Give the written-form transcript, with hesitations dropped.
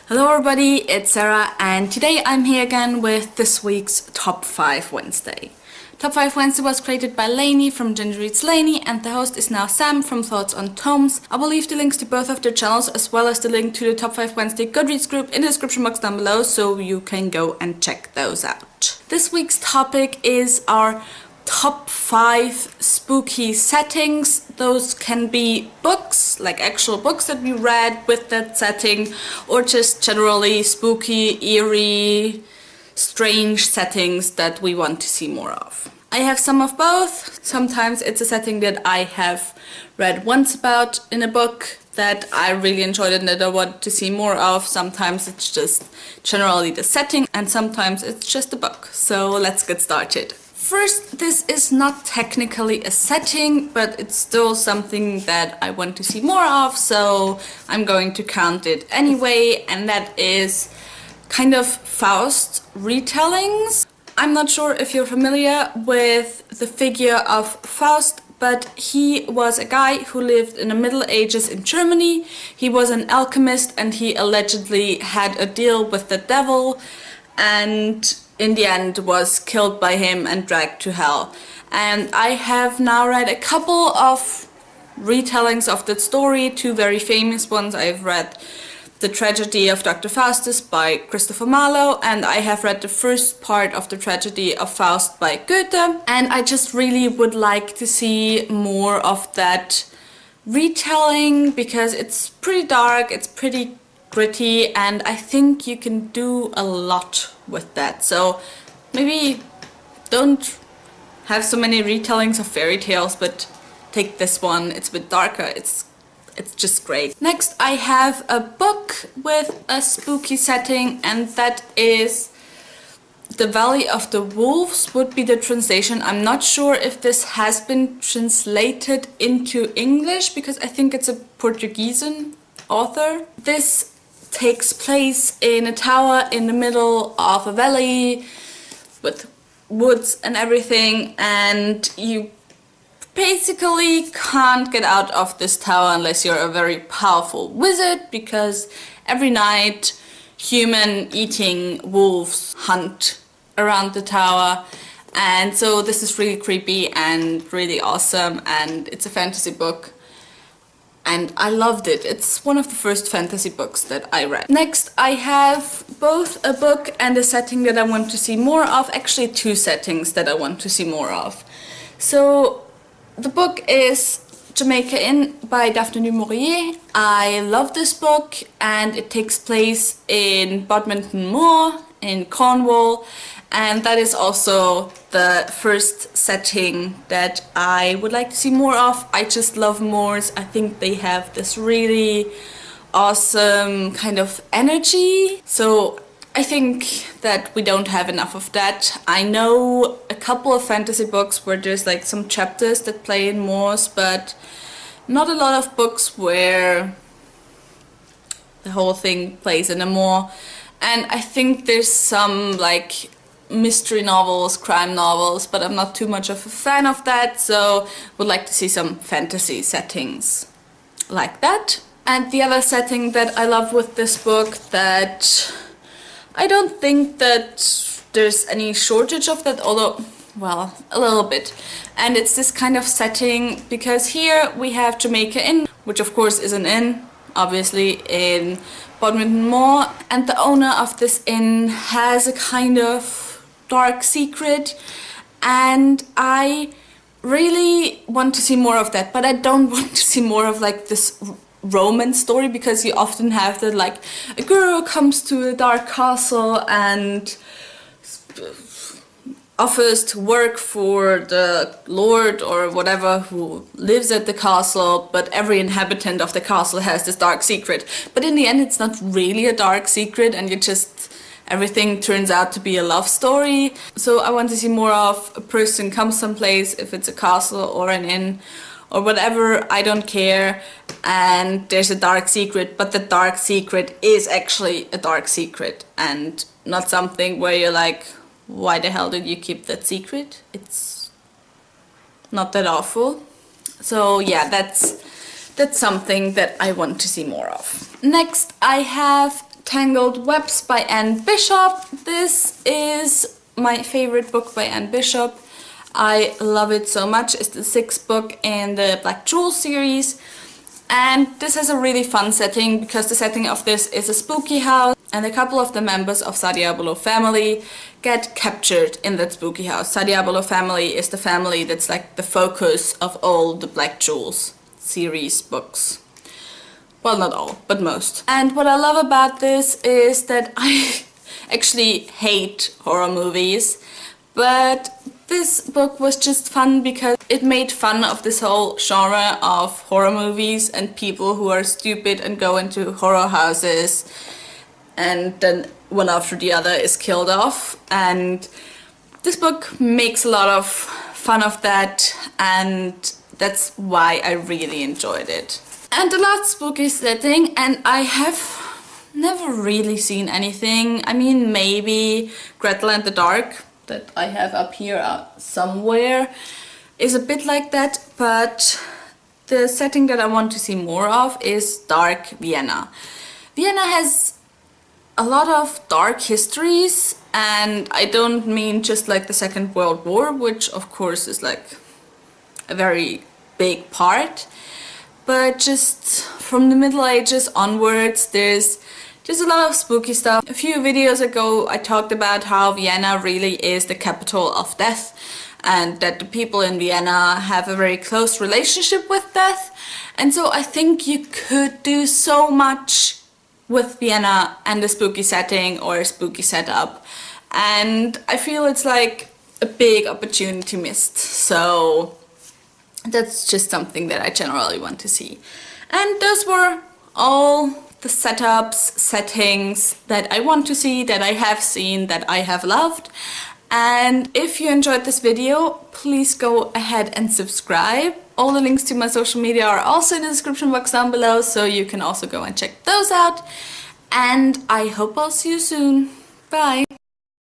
Hello everybody, it's Sarah and today I'm here again with this week's Top 5 Wednesday. Top 5 Wednesday was created by Lainey from Ginger Reads Lainey and the host is now Sam from Thoughts on Tomes. I will leave the links to both of their channels as well as the link to the Top 5 Wednesday Goodreads group in the description box down below so you can go and check those out. This week's topic is our top 5 spooky settings. Those can be books, like actual books that we read with that setting, or just generally spooky, eerie, strange settings that we want to see more of. I have some of both. Sometimes it's a setting that I have read once about in a book that I really enjoyed and that I want to see more of. Sometimes it's just generally the setting and sometimes it's just a book. So let's get started. First, this is not technically a setting, but it's still something that I want to see more of, so I'm going to count it anyway, and that is kind of Faust retellings. I'm not sure if you're familiar with the figure of Faust, but he was a guy who lived in the Middle Ages in Germany. He was an alchemist and he allegedly had a deal with the devil and in the end was killed by him and dragged to hell. And I have now read a couple of retellings of that story, two very famous ones. I've read The Tragedy of Dr. Faustus by Christopher Marlowe, and I have read the first part of The Tragedy of Faust by Goethe, and I just really would like to see more of that retelling because it's pretty dark, it's pretty gritty, and I think you can do a lot with that. So maybe don't have so many retellings of fairy tales, but take this one. It's a bit darker. It's just great. Next, I have a book with a spooky setting, and that is The Valley of the Wolves would be the translation. I'm not sure if this has been translated into English because I think it's a Portuguese author. This takes place in a tower in the middle of a valley with woods and everything, and you basically can't get out of this tower unless you're a very powerful wizard, because every night human-eating wolves hunt around the tower. And so this is really creepy and really awesome, and it's a fantasy book. And I loved it. It's one of the first fantasy books that I read. Next, I have both a book and a setting that I want to see more of. Actually, two settings that I want to see more of. So, the book is Jamaica Inn by Daphne du Maurier. I love this book, and it takes place in Bodminton Moor in Cornwall. And that is also the first setting that I would like to see more of. I just love moors. I think they have this really awesome kind of energy. So I think that we don't have enough of that. I know a couple of fantasy books where there's like some chapters that play in moors, but not a lot of books where the whole thing plays in a moor. And I think there's some like mystery novels, crime novels, but I'm not too much of a fan of that, so would like to see some fantasy settings like that. And the other setting that I love with this book that I don't think that there's any shortage of that, although, well, a little bit. And it's this kind of setting because here we have Jamaica Inn, which of course is an inn, obviously, in Bodminton Moor, and the owner of this inn has a kind of dark secret, and I really want to see more of that, but I don't want to see more of like this romance story, because you often have that like a girl comes to a dark castle and offers to work for the lord or whatever who lives at the castle, but every inhabitant of the castle has this dark secret. But in the end it's not really a dark secret, and everything turns out to be a love story. So I want to see more of a person comes someplace, if it's a castle or an inn or whatever, I don't care, and there's a dark secret, but the dark secret is actually a dark secret and not something where you're like, why the hell did you keep that secret? It's not that awful. So yeah, that's something that I want to see more of. Next, I have Tangled Webs by Anne Bishop. This is my favorite book by Anne Bishop. I love it so much. It's the 6th book in the Black Jewel series. And this has a really fun setting because the setting of this is a spooky house and a couple of the members of T5W family get captured in that spooky house. T5W family is the family that's like the focus of all the Black Jewels series books. Well, not all, but most. And what I love about this is that I actually hate horror movies, but this book was just fun because it made fun of this whole genre of horror movies and people who are stupid and go into horror houses and then one after the other is killed off. And this book makes a lot of fun of that, and that's why I really enjoyed it. And the last spooky setting, and I have never really seen anything. I mean, maybe Gretel and the Dark, that I have up here somewhere, is a bit like that, but the setting that I want to see more of is dark Vienna. Vienna has a lot of dark histories, and I don't mean just like the Second World War, which of course is like a very big part, but just from the Middle Ages onwards there's just a lot of spooky stuff. A few videos ago I talked about how Vienna really is the capital of death and that the people in Vienna have a very close relationship with death. And so I think you could do so much with Vienna and a spooky setting or a spooky setup. And I feel it's like a big opportunity missed. So that's just something that I generally want to see. And those were all the setups, settings that I want to see, that I have seen, that I have loved. And if you enjoyed this video, please go ahead and subscribe. All the links to my social media are also in the description box down below, so you can also go and check those out. And I hope I'll see you soon. Bye!